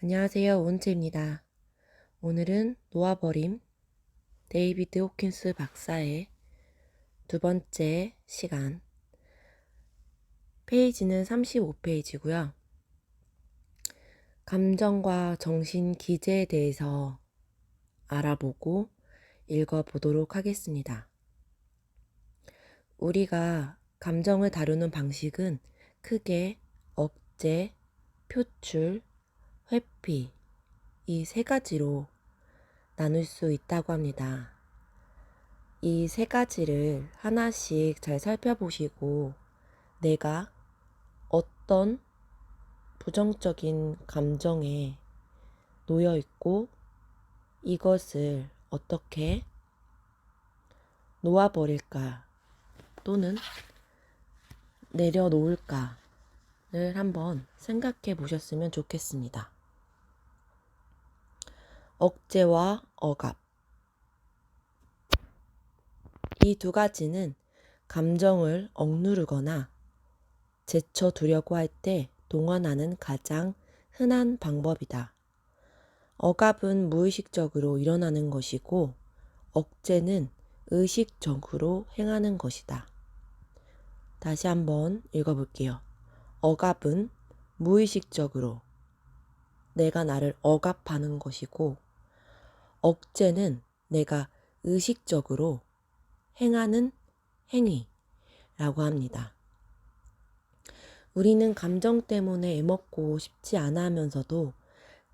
안녕하세요. 오은채입니다. 오늘은 놓아버림, 데이비드 호킨스 박사의 두 번째 시간, 페이지는 35페이지고요. 감정과 정신 기제에 대해서 알아보고 읽어보도록 하겠습니다. 우리가 감정을 다루는 방식은 크게 억제, 표출, 회피 이 세 가지로 나눌 수 있다고 합니다. 이 세 가지를 하나씩 잘 살펴보시고 내가 어떤 부정적인 감정에 놓여 있고 이것을 어떻게 놓아버릴까 또는 내려놓을까를 한번 생각해 보셨으면 좋겠습니다. 억제와 억압. 이 두 가지는 감정을 억누르거나 제쳐두려고 할 때 동원하는 가장 흔한 방법이다. 억압은 무의식적으로 일어나는 것이고 억제는 의식적으로 행하는 것이다. 다시 한번 읽어볼게요. 억압은 무의식적으로 내가 나를 억압하는 것이고 억제는 내가 의식적으로 행하는 행위라고 합니다. 우리는 감정 때문에 애먹고 싶지 않아 하면서도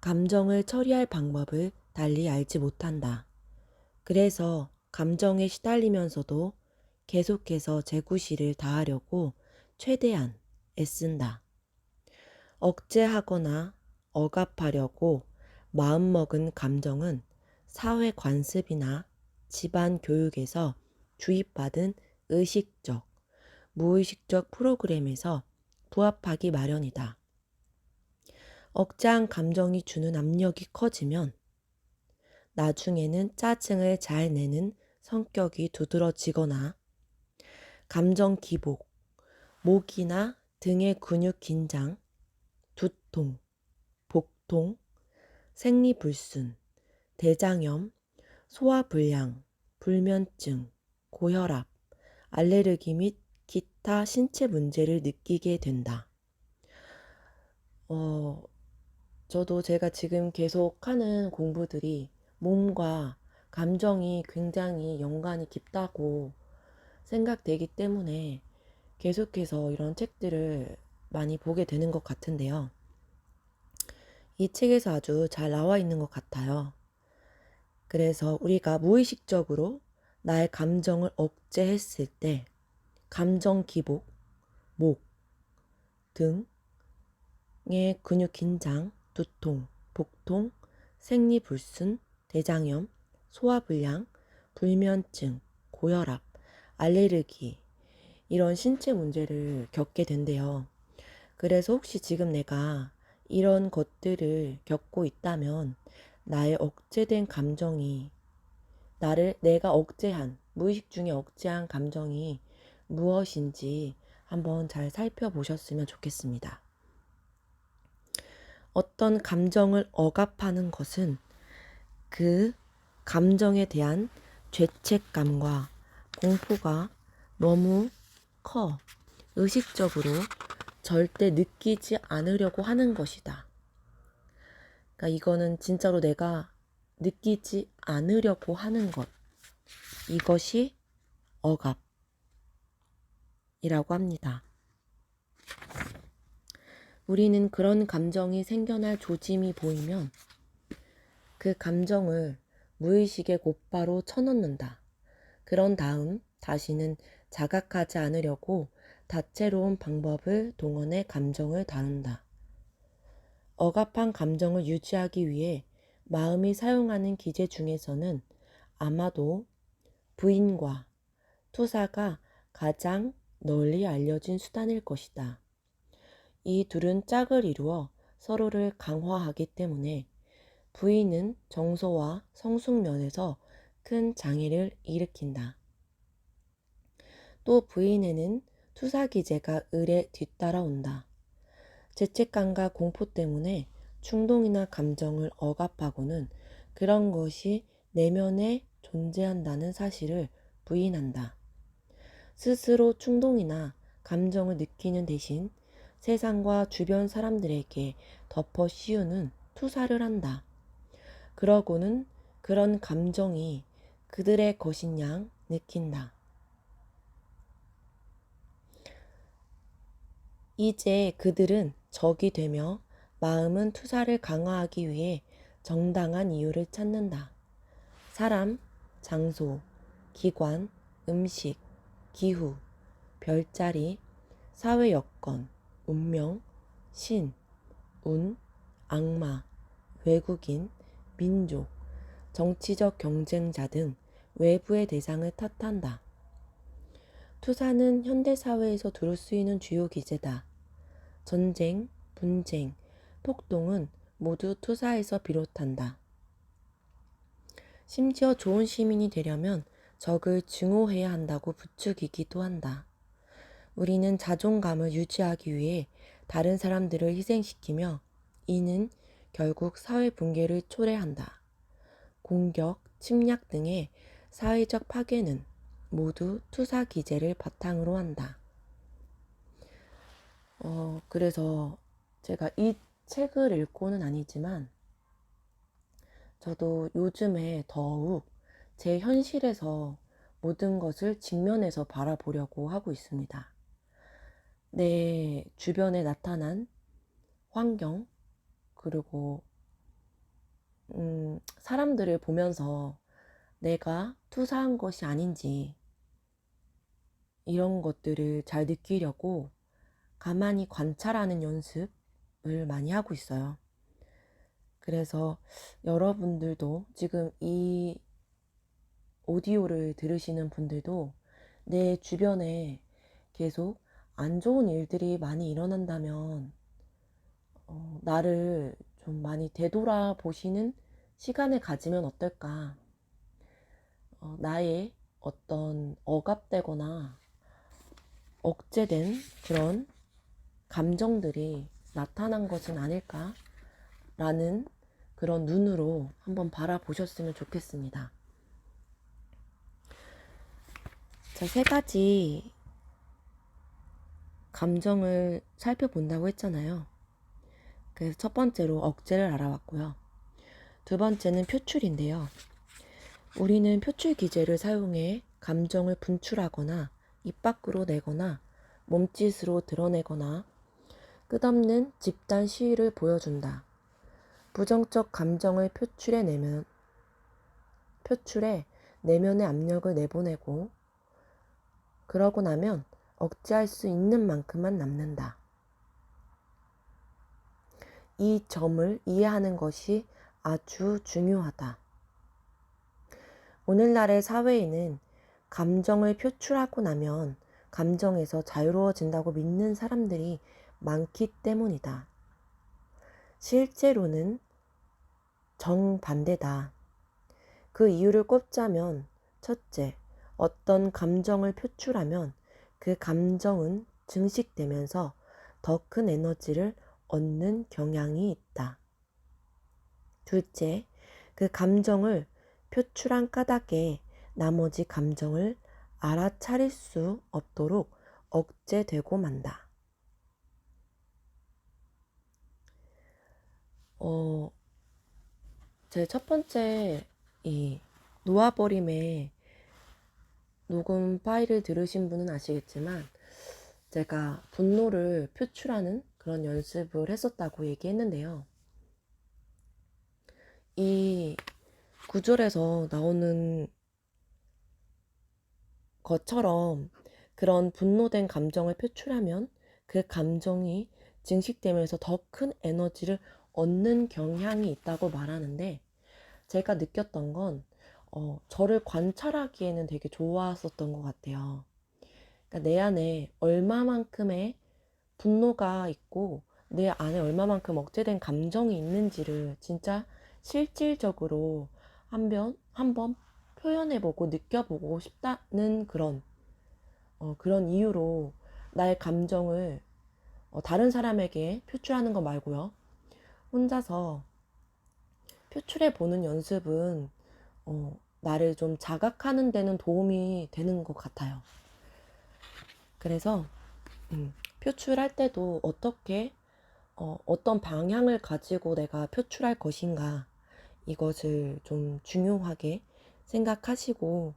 감정을 처리할 방법을 달리 알지 못한다. 그래서 감정에 시달리면서도 계속해서 재구실을 다하려고 최대한 애쓴다. 억제하거나 억압하려고 마음먹은 감정은 사회 관습이나 집안 교육에서 주입받은 의식적, 무의식적 프로그램에서 부합하기 마련이다. 억제한 감정이 주는 압력이 커지면 나중에는 짜증을 잘 내는 성격이 두드러지거나 감정 기복, 목이나 등의 근육 긴장, 두통, 복통, 생리불순, 대장염, 소화불량, 불면증, 고혈압, 알레르기 및 기타 신체 문제를 느끼게 된다. 저도 제가 지금 계속 하는 공부들이 몸과 감정이 굉장히 연관이 깊다고 생각되기 때문에 계속해서 이런 책들을 많이 보게 되는 것 같은데요. 이 책에서 아주 잘 나와 있는 것 같아요. 그래서 우리가 무의식적으로 나의 감정을 억제했을 때 감정 기복, 목, 등의 근육 긴장, 두통, 복통, 생리불순, 대장염, 소화불량, 불면증, 고혈압, 알레르기 이런 신체 문제를 겪게 된대요. 그래서 혹시 지금 내가 이런 것들을 겪고 있다면 나의 억제된 감정이 내가 억제한 무의식 중에 억제한 감정이 무엇인지 한번 잘 살펴보셨으면 좋겠습니다. 어떤 감정을 억압하는 것은 그 감정에 대한 죄책감과 공포가 너무 커 의식적으로 절대 느끼지 않으려고 하는 것이다. 그러니까 이거는 진짜로 내가 느끼지 않으려고 하는 것. 이것이 억압이라고 합니다. 우리는 그런 감정이 생겨날 조짐이 보이면 그 감정을 무의식에 곧바로 쳐넣는다. 그런 다음 다시는 자각하지 않으려고 다채로운 방법을 동원해 감정을 다룬다. 억압한 감정을 유지하기 위해 마음이 사용하는 기제 중에서는 아마도 부인과 투사가 가장 널리 알려진 수단일 것이다. 이 둘은 짝을 이루어 서로를 강화하기 때문에 부인은 정서와 성숙 면에서 큰 장애를 일으킨다. 또 부인에는 투사 기제가 을에 뒤따라온다. 죄책감과 공포 때문에 충동이나 감정을 억압하고는 그런 것이 내면에 존재한다는 사실을 부인한다. 스스로 충동이나 감정을 느끼는 대신 세상과 주변 사람들에게 덮어 씌우는 투사를 한다. 그러고는 그런 감정이 그들의 것인 양 느낀다. 이제 그들은 적이 되며 마음은 투사를 강화하기 위해 정당한 이유를 찾는다. 사람, 장소, 기관, 음식, 기후, 별자리, 사회 여건, 운명, 신, 운, 악마, 외국인, 민족, 정치적 경쟁자 등 외부의 대상을 탓한다. 투사는 현대사회에서 두루 쓰이는 주요 기제다. 전쟁, 분쟁, 폭동은 모두 투사에서 비롯한다. 심지어 좋은 시민이 되려면 적을 증오해야 한다고 부추기기도 한다. 우리는 자존감을 유지하기 위해 다른 사람들을 희생시키며 이는 결국 사회 붕괴를 초래한다. 공격, 침략 등의 사회적 파괴는 모두 투사 기제를 바탕으로 한다. 그래서 제가 이 책을 읽고는 아니지만 저도 요즘에 더욱 제 현실에서 모든 것을 직면해서 바라보려고 하고 있습니다. 내 주변에 나타난 환경, 그리고 사람들을 보면서 내가 투사한 것이 아닌지 이런 것들을 잘 느끼려고 가만히 관찰하는 연습을 많이 하고 있어요. 그래서 여러분들도 지금 이 오디오를 들으시는 분들도 내 주변에 계속 안 좋은 일들이 많이 일어난다면 나를 좀 많이 되돌아보시는 시간을 가지면 어떨까. 나의 어떤 억압되거나 억제된 그런 감정들이 나타난 것은 아닐까 라는 그런 눈으로 한번 바라보셨으면 좋겠습니다. 자, 3가지 감정을 살펴본다고 했잖아요. 그래서 첫 번째로 억제를 알아봤고요. 두 번째는 표출인데요. 우리는 표출 기제를 사용해 감정을 분출하거나 입 밖으로 내거나 몸짓으로 드러내거나 끝없는 집단 시위를 보여준다. 부정적 감정을 표출해 내면의 압력을 내보내고 그러고 나면 억제할 수 있는 만큼만 남는다. 이 점을 이해하는 것이 아주 중요하다. 오늘날의 사회에는 감정을 표출하고 나면 감정에서 자유로워진다고 믿는 사람들이 많기 때문이다. 실제로는 정반대다. 그 이유를 꼽자면 첫째, 어떤 감정을 표출하면 그 감정은 증식되면서 더 큰 에너지를 얻는 경향이 있다. 둘째, 그 감정을 표출한 까닭에 나머지 감정을 알아차릴 수 없도록 억제되고 만다. 제 첫 번째 이 놓아버림의 녹음 파일을 들으신 분은 아시겠지만 제가 분노를 표출하는 그런 연습을 했었다고 얘기했는데요. 이 구절에서 나오는 것처럼 그런 분노된 감정을 표출하면 그 감정이 증식되면서 더 큰 에너지를 얻는 경향이 있다고 말하는데 제가 느꼈던 건 저를 관찰하기에는 되게 좋았었던 것 같아요. 그러니까 내 안에 얼마만큼의 분노가 있고 내 안에 얼마만큼 억제된 감정이 있는지를 진짜 실질적으로 한번 표현해보고 느껴보고 싶다는 그런 이유로 나의 감정을 다른 사람에게 표출하는 거 말고요. 혼자서 표출해 보는 연습은 나를 좀 자각하는 데는 도움이 되는 것 같아요. 그래서 표출할 때도 어떤 방향을 가지고 내가 표출할 것인가, 이것을 좀 중요하게 생각하시고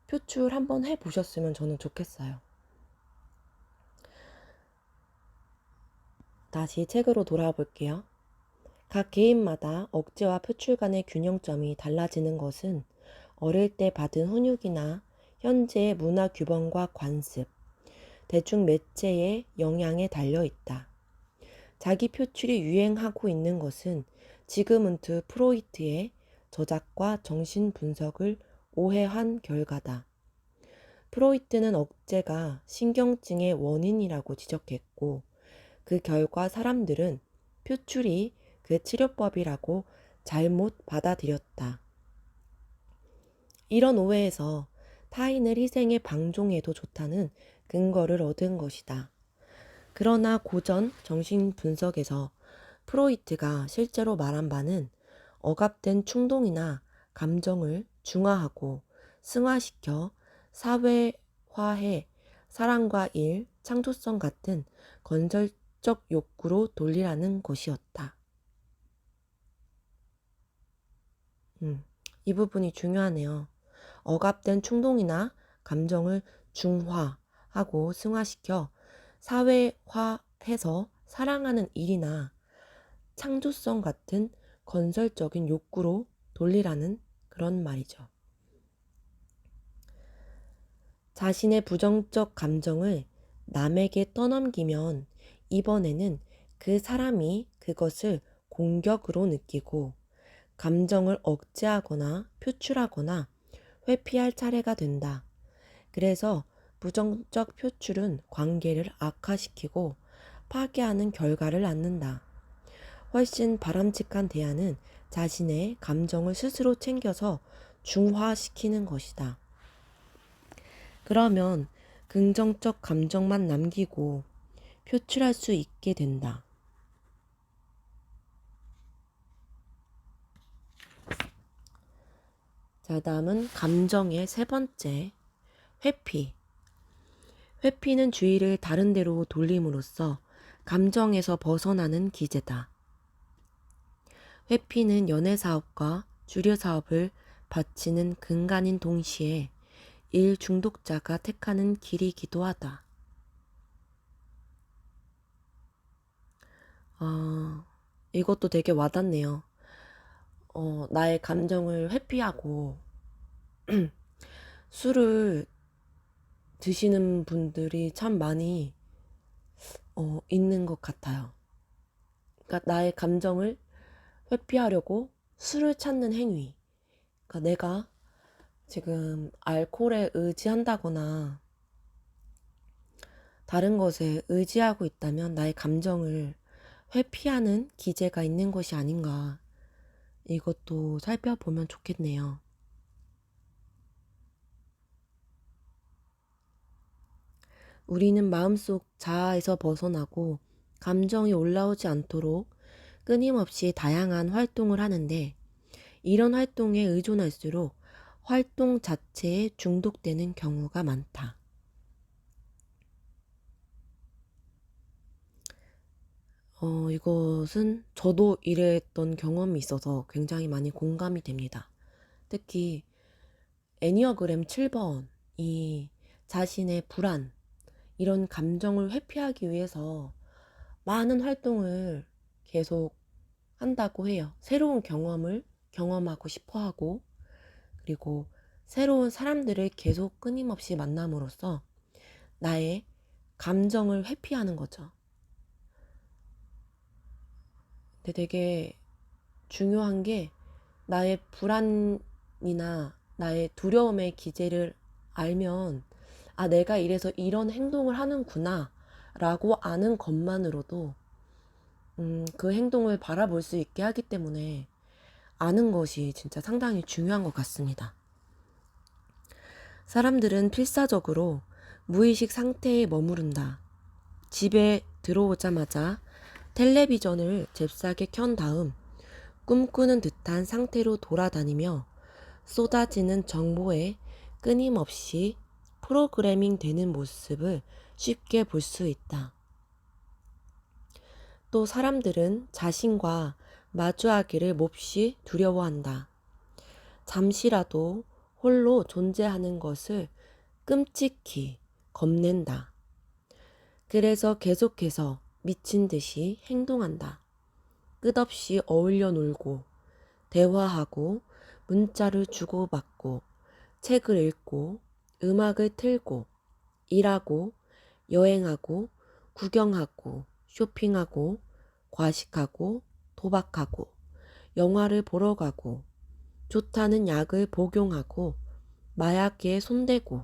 표출 한번 해보셨으면 저는 좋겠어요. 다시 책으로 돌아와 볼게요. 각 개인마다 억제와 표출 간의 균형점이 달라지는 것은 어릴 때 받은 훈육이나 현재의 문화 규범과 관습, 대중 매체의 영향에 달려 있다. 자기 표출이 유행하고 있는 것은 지그문트 프로이트의 저작과 정신 분석을 오해한 결과다. 프로이트는 억제가 신경증의 원인이라고 지적했고, 그 결과 사람들은 표출이 그 치료법이라고 잘못 받아들였다. 이런 오해에서 타인을 희생에 방종해도 좋다는 근거를 얻은 것이다. 그러나 고전 정신분석에서 프로이트가 실제로 말한 바는 억압된 충동이나 감정을 중화하고 승화시켜 사회화해 사랑과 일, 창조성 같은 건설적 욕구로 돌리라는 것이었다. 이 부분이 중요하네요. 억압된 충동이나 감정을 중화하고 승화시켜 사회화해서 사랑하는 일이나 창조성 같은 건설적인 욕구로 돌리라는 그런 말이죠. 자신의 부정적 감정을 남에게 떠넘기면 이번에는 그 사람이 그것을 공격으로 느끼고 감정을 억제하거나 표출하거나 회피할 차례가 된다. 그래서 부정적 표출은 관계를 악화시키고 파괴하는 결과를 낳는다. 훨씬 바람직한 대안은 자신의 감정을 스스로 챙겨서 중화시키는 것이다. 그러면 긍정적 감정만 남기고 표출할 수 있게 된다. 자, 다음은 감정의 세 번째, 회피. 회피는 주의를 다른 데로 돌림으로써 감정에서 벗어나는 기제다. 회피는 연애 사업과 주류 사업을 바치는 근간인 동시에 일 중독자가 택하는 길이기도 하다. 이것도 되게 와닿네요. 나의 감정을 회피하고 술을 드시는 분들이 참 많이 있는 것 같아요. 그러니까 나의 감정을 회피하려고 술을 찾는 행위. 그러니까 내가 지금 알코올에 의지한다거나 다른 것에 의지하고 있다면 나의 감정을 회피하는 기제가 있는 것이 아닌가. 이것도 살펴보면 좋겠네요. 우리는 마음속 자아에서 벗어나고 감정이 올라오지 않도록 끊임없이 다양한 활동을 하는데, 이런 활동에 의존할수록 활동 자체에 중독되는 경우가 많다. 이것은 저도 이랬던 경험이 있어서 굉장히 많이 공감이 됩니다. 특히 애니어그램 7번이 자신의 불안, 이런 감정을 회피하기 위해서 많은 활동을 계속 한다고 해요. 새로운 경험을 경험하고 싶어 하고, 그리고 새로운 사람들을 계속 끊임없이 만남으로써 나의 감정을 회피하는 거죠. 근데 되게 중요한 게, 나의 불안이나 나의 두려움의 기제를 알면, 아, 내가 이래서 이런 행동을 하는구나 라고 아는 것만으로도 그 행동을 바라볼 수 있게 하기 때문에 아는 것이 진짜 상당히 중요한 것 같습니다. 사람들은 필사적으로 무의식 상태에 머무른다. 집에 들어오자마자 텔레비전을 잽싸게 켠 다음 꿈꾸는 듯한 상태로 돌아다니며 쏟아지는 정보에 끊임없이 프로그래밍 되는 모습을 쉽게 볼 수 있다. 또 사람들은 자신과 마주하기를 몹시 두려워한다. 잠시라도 홀로 존재하는 것을 끔찍히 겁낸다. 그래서 계속해서 미친 듯이 행동한다. 끝없이 어울려 놀고, 대화하고, 문자를 주고받고, 책을 읽고, 음악을 틀고, 일하고, 여행하고, 구경하고, 쇼핑하고, 과식하고, 도박하고, 영화를 보러 가고, 좋다는 약을 복용하고, 마약에 손대고,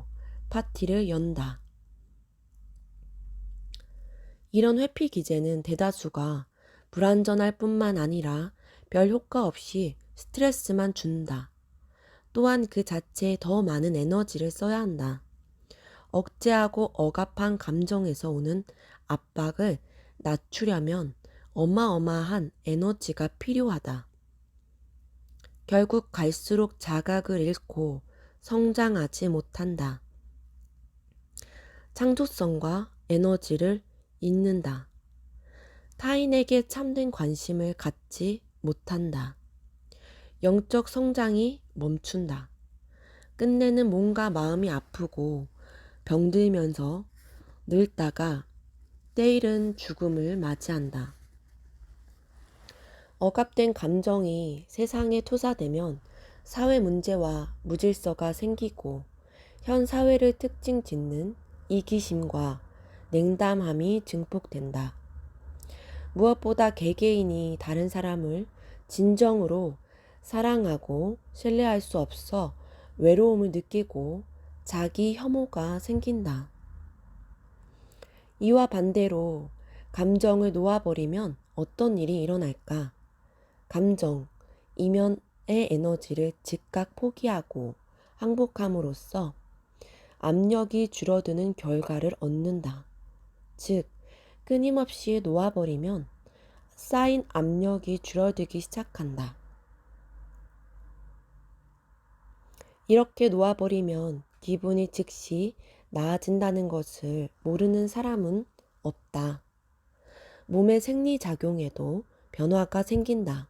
파티를 연다. 이런 회피 기제는 대다수가 불완전할 뿐만 아니라 별 효과 없이 스트레스만 준다. 또한 그 자체에 더 많은 에너지를 써야 한다. 억제하고 억압한 감정에서 오는 압박을 낮추려면 어마어마한 에너지가 필요하다. 결국 갈수록 자각을 잃고 성장하지 못한다. 창조성과 에너지를 잃는다. 타인에게 참된 관심을 갖지 못한다. 영적 성장이 멈춘다. 끝내는 뭔가 마음이 아프고 병들면서 늙다가 때이른 죽음을 맞이한다. 억압된 감정이 세상에 투사되면 사회 문제와 무질서가 생기고 현 사회를 특징 짓는 이기심과 냉담함이 증폭된다. 무엇보다 개개인이 다른 사람을 진정으로 사랑하고 신뢰할 수 없어 외로움을 느끼고 자기 혐오가 생긴다. 이와 반대로 감정을 놓아버리면 어떤 일이 일어날까? 감정, 이면의 에너지를 즉각 포기하고 항복함으로써 압력이 줄어드는 결과를 얻는다. 즉, 끊임없이 놓아버리면 쌓인 압력이 줄어들기 시작한다. 이렇게 놓아버리면 기분이 즉시 나아진다는 것을 모르는 사람은 없다. 몸의 생리작용에도 변화가 생긴다.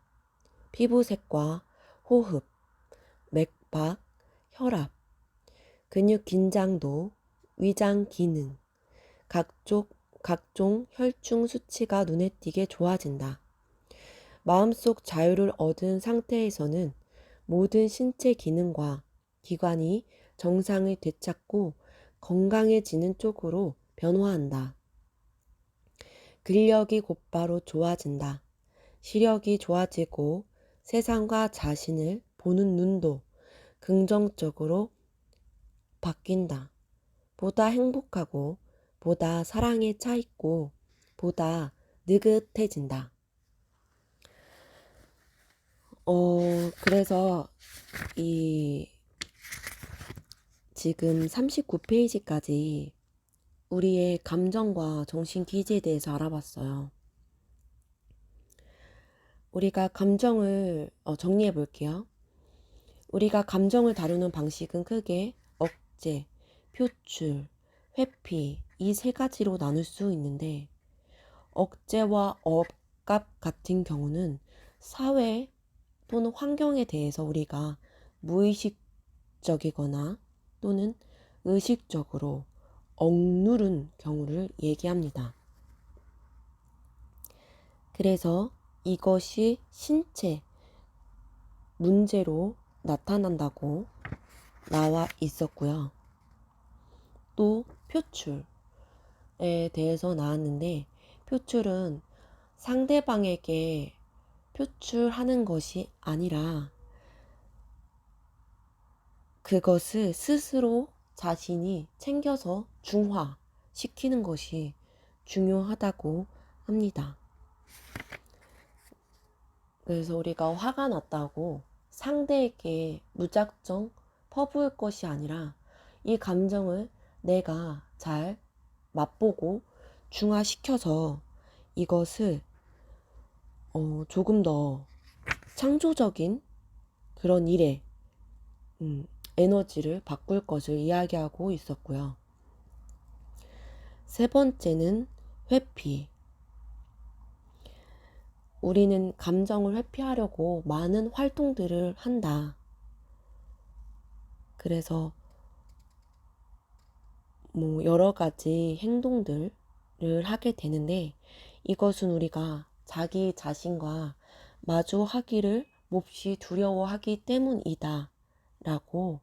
피부색과 호흡, 맥박, 혈압, 근육 긴장도, 위장 기능, 각종 혈중 수치가 눈에 띄게 좋아진다. 마음속 자유를 얻은 상태에서는 모든 신체 기능과 기관이 정상을 되찾고 건강해지는 쪽으로 변화한다. 근력이 곧바로 좋아진다. 시력이 좋아지고 세상과 자신을 보는 눈도 긍정적으로 바뀐다. 보다 행복하고 보다 사랑에 차있고 보다 느긋해진다. 그래서 지금 39페이지까지 우리의 감정과 정신 기제에 대해서 알아봤어요. 우리가 감정을 정리해 볼게요. 우리가 감정을 다루는 방식은 크게 억제, 표출, 회피 이 세 가지로 나눌 수 있는데 억제와 억압 같은 경우는 사회 또는 환경에 대해서 우리가 무의식적이거나 또는 의식적으로 억누른 경우를 얘기합니다. 그래서 이것이 신체 문제로 나타난다고 나와 있었고요. 또 표출에 대해서 나왔는데 표출은 상대방에게 표출하는 것이 아니라 그것을 스스로 자신이 챙겨서 중화시키는 것이 중요하다고 합니다. 그래서 우리가 화가 났다고 상대에게 무작정 퍼부을 것이 아니라 이 감정을 내가 잘 맛보고 중화시켜서 이것을 조금 더 창조적인 그런 일에 에너지를 바꿀 것을 이야기하고 있었고요. 세 번째는 회피. 우리는 감정을 회피하려고 많은 활동들을 한다. 그래서 여러 가지 행동들을 하게 되는데 이것은 우리가 자기 자신과 마주하기를 몹시 두려워하기 때문이다 라고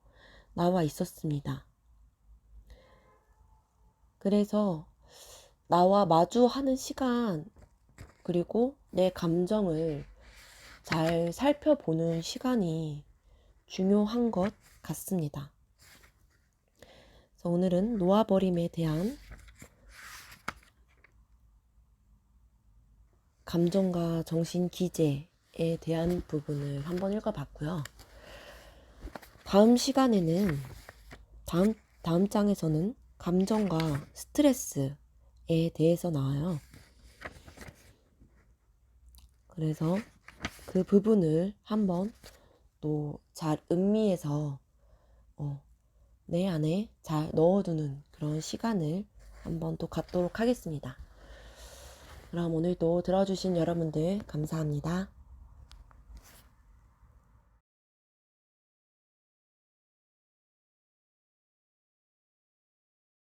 나와 있었습니다. 그래서 나와 마주하는 시간 그리고 내 감정을 잘 살펴보는 시간이 중요한 것 같습니다. 그래서 오늘은 놓아버림에 대한 감정과 정신 기제에 대한 부분을 한번 읽어봤고요. 다음 시간에는 다음 장에서는 감정과 스트레스에 대해서 나와요. 그래서 그 부분을 한번 또 잘 음미해서 내 안에 잘 넣어두는 그런 시간을 한번 또 갖도록 하겠습니다. 그럼 오늘도 들어주신 여러분들 감사합니다.